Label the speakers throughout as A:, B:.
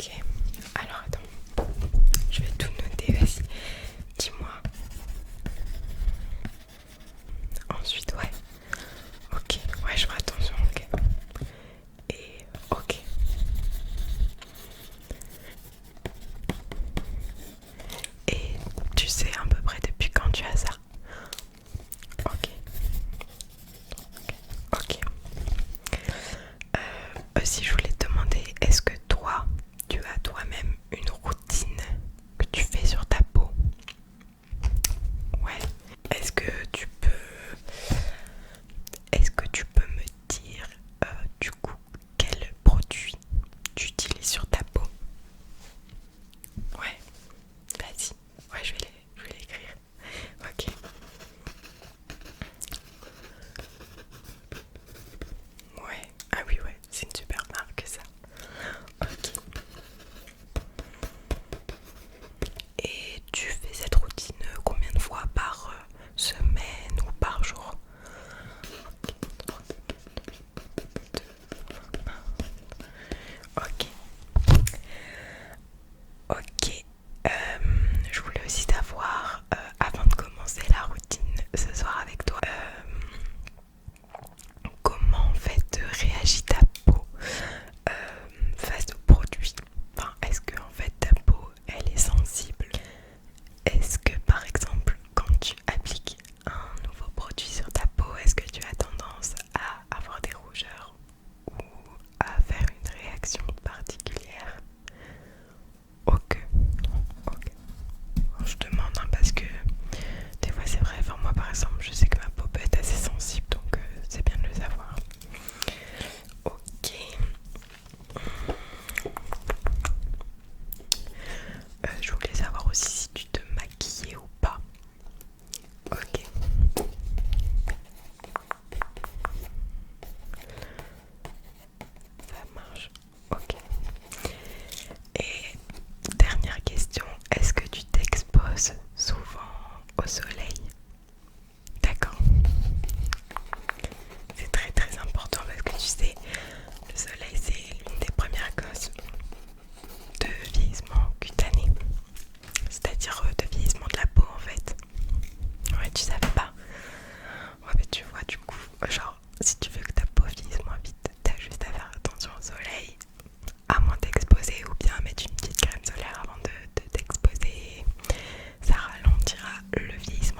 A: Ok, alors attends, je vais tout noter, vas-y, dis-moi. Ensuite, ouais, ok, ouais, je ferai attention, ok. Et ok. Et tu sais à peu près depuis quand tu as ça? Ok, ok. Aussi, je voulais te demander, est-ce que toi, tu as toi-même une routine que tu fais sur ta peau? Ouais. Est-ce que tu peux, est-ce que tu peux me dire du coup quel produit tu utilises sur ta peau? Ouais, vas-y. Ouais, je vais l'écrire. Ok. Ouais. Ah oui, ouais, c'est une super marque ça. Ok. Et tu fais cette routine combien de fois par semaine ou par jour? Ok. Ok. Euh, je voulais aussi savoir, avant de commencer la routine ce soir avec toi, comment en fait réagit ta peau face aux produits? Enfin, est-ce que en fait ta peau elle est sensible? Est-ce que par exemple quand tu appliques un nouveau produit sur ta peau, est-ce que tu as tendance à avoir des rougeurs ou à faire une réaction particulière? Ok, ok. Je demande hein, parce que des fois c'est vrai, enfin moi par exemple je sais que ma peau peut être assez sensible donc c'est bien de le savoir. Ok. Je voulais savoir aussi si tu te maquillais ou pas. Ok. Ça marche. Ok. Et dernière question, est-ce que tu t'exposes souvent au soleil? D'accord. C'est très très important parce que tu sais, le soleil c'est l'une des premières causes de vieillissement cutané, c'est-à-dire de vieillissement de la peau en fait. Ouais, tu savais pas. Ouais, mais tu vois, du coup, genre, si tu veux que ta peau vieillisse moins vite, t'as juste à faire attention au soleil, à moins t'exposer ou bien mettre une petite crème solaire avant de t'exposer. Ça ralentira le vieillissement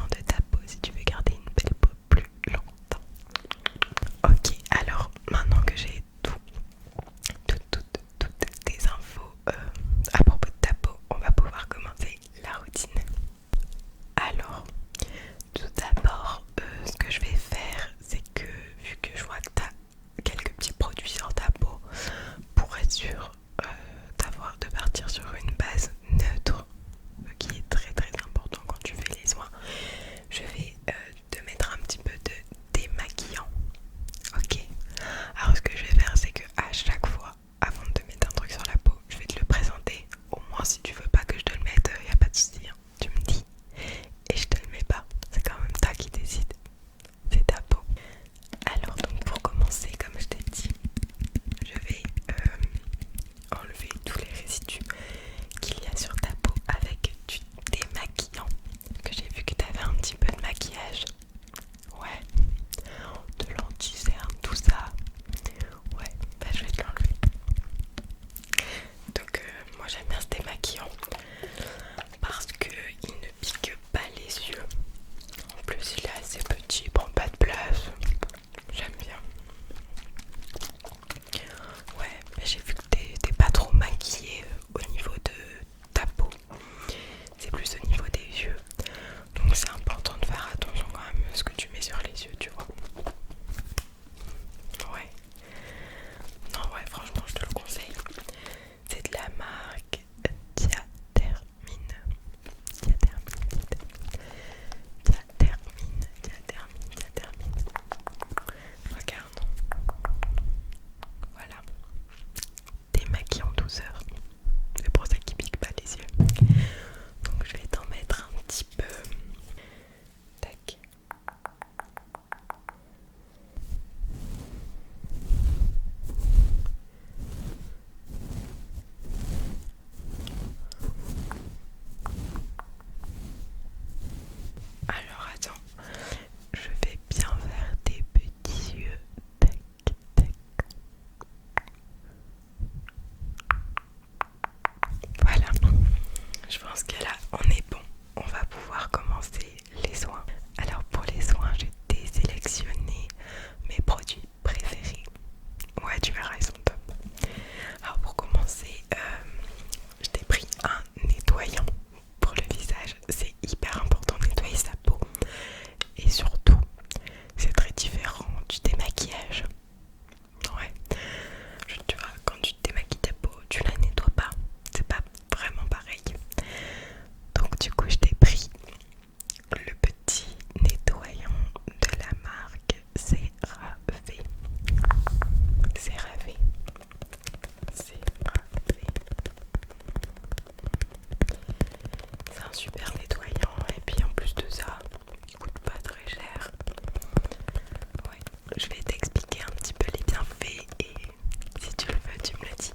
A: super nettoyant et puis en plus de ça, il coûte pas très cher. Ouais, je vais t'expliquer un petit peu les bienfaits et si tu le veux, tu me le dis.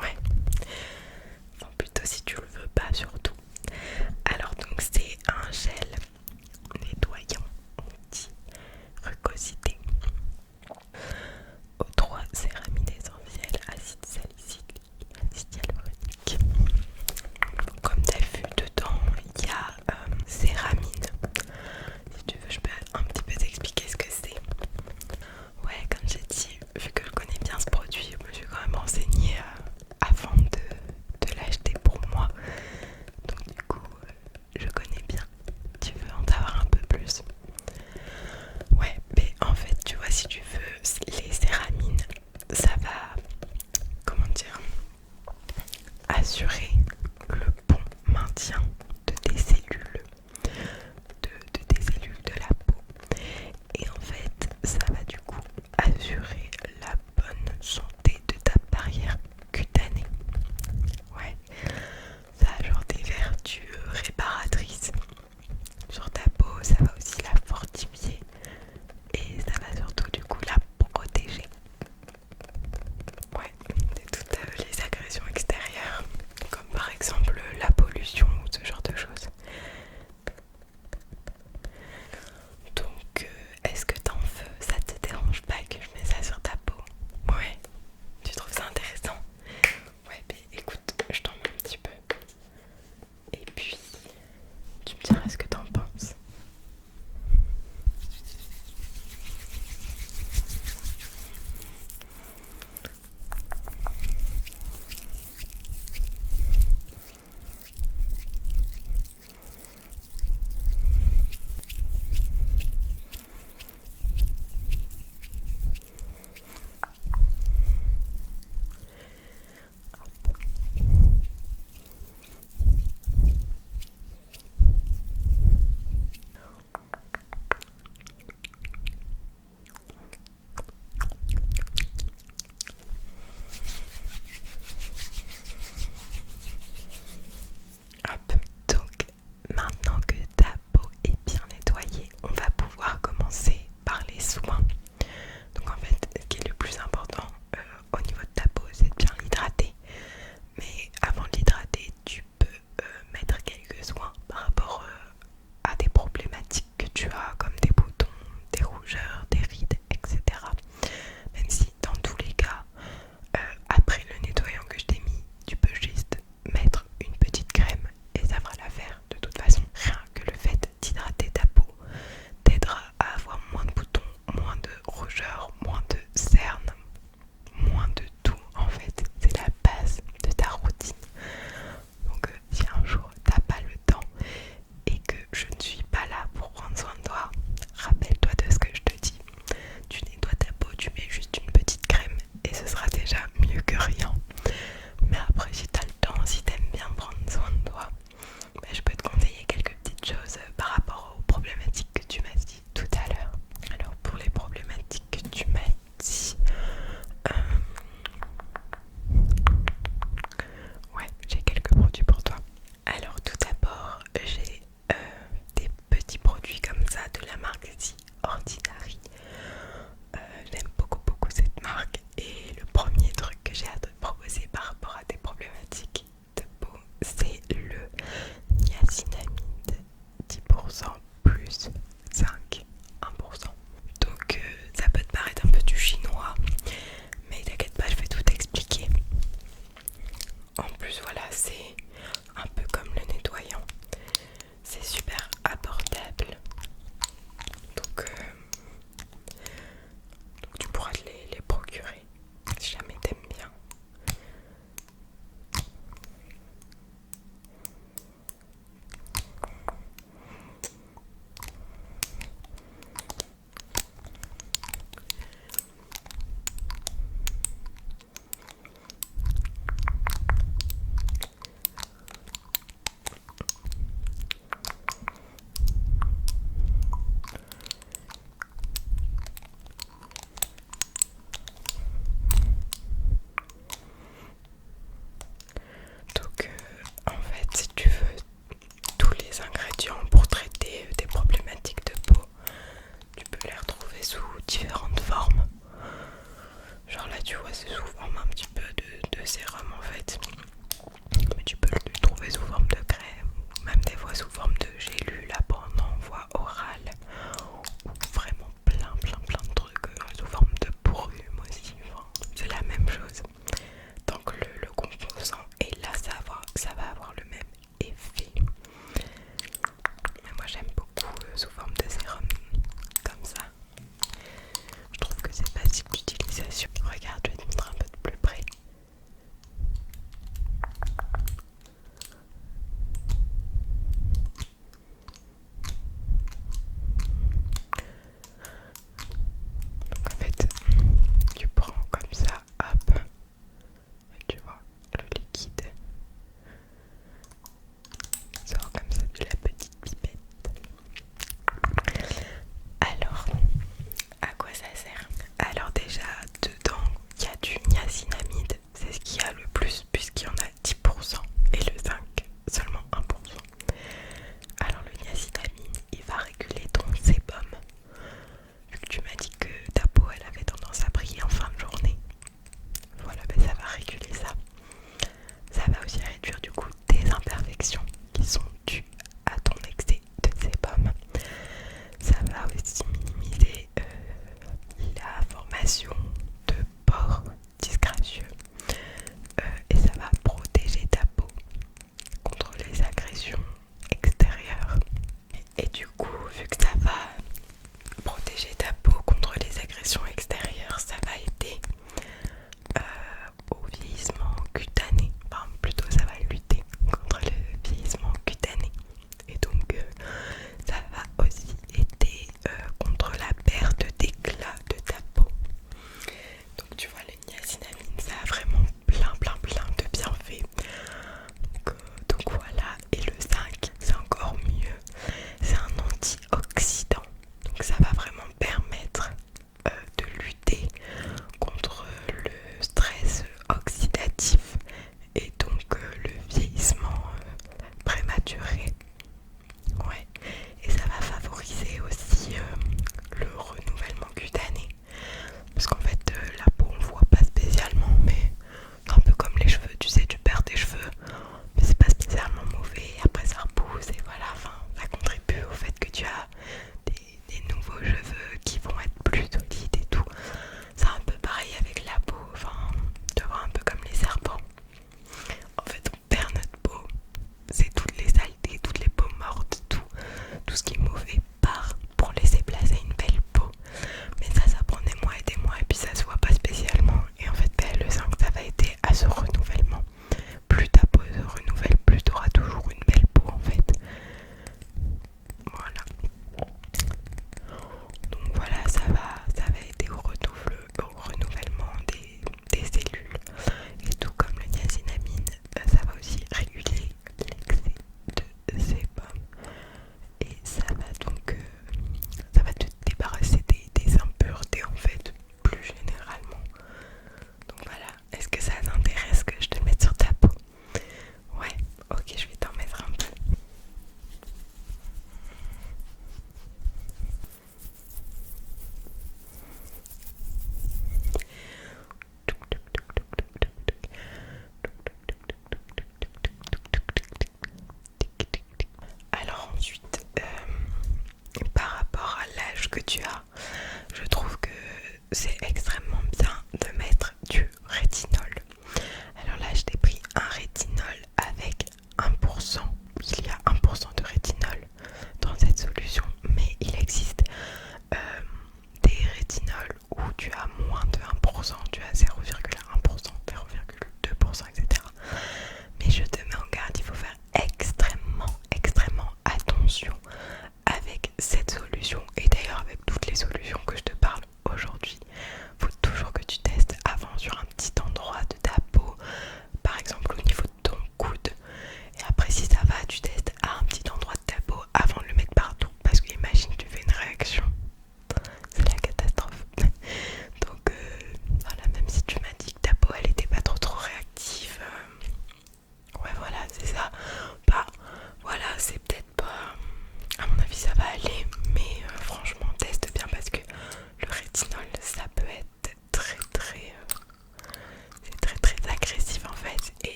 A: Ouais, enfin plutôt si tu le veux pas surtout. Alors donc c'est un gel nettoyant anti-rugosité aux 3 céramides essentielles, acide salicylique, acide hyaluronique. Comme tu as vu dedans, il y a céramide. Si tu veux, je peux un petit peu t'expliquer ce que c'est. Ouais, comme j'ai dit, vu que je connais bien ce produit, je me suis quand même renseignée avant de l'acheter pour moi. Donc du coup, je connais bien. Tu veux en savoir un peu plus? Ouais, mais en fait, tu vois, si tu veux, les céramines, ça va, comment dire, assurer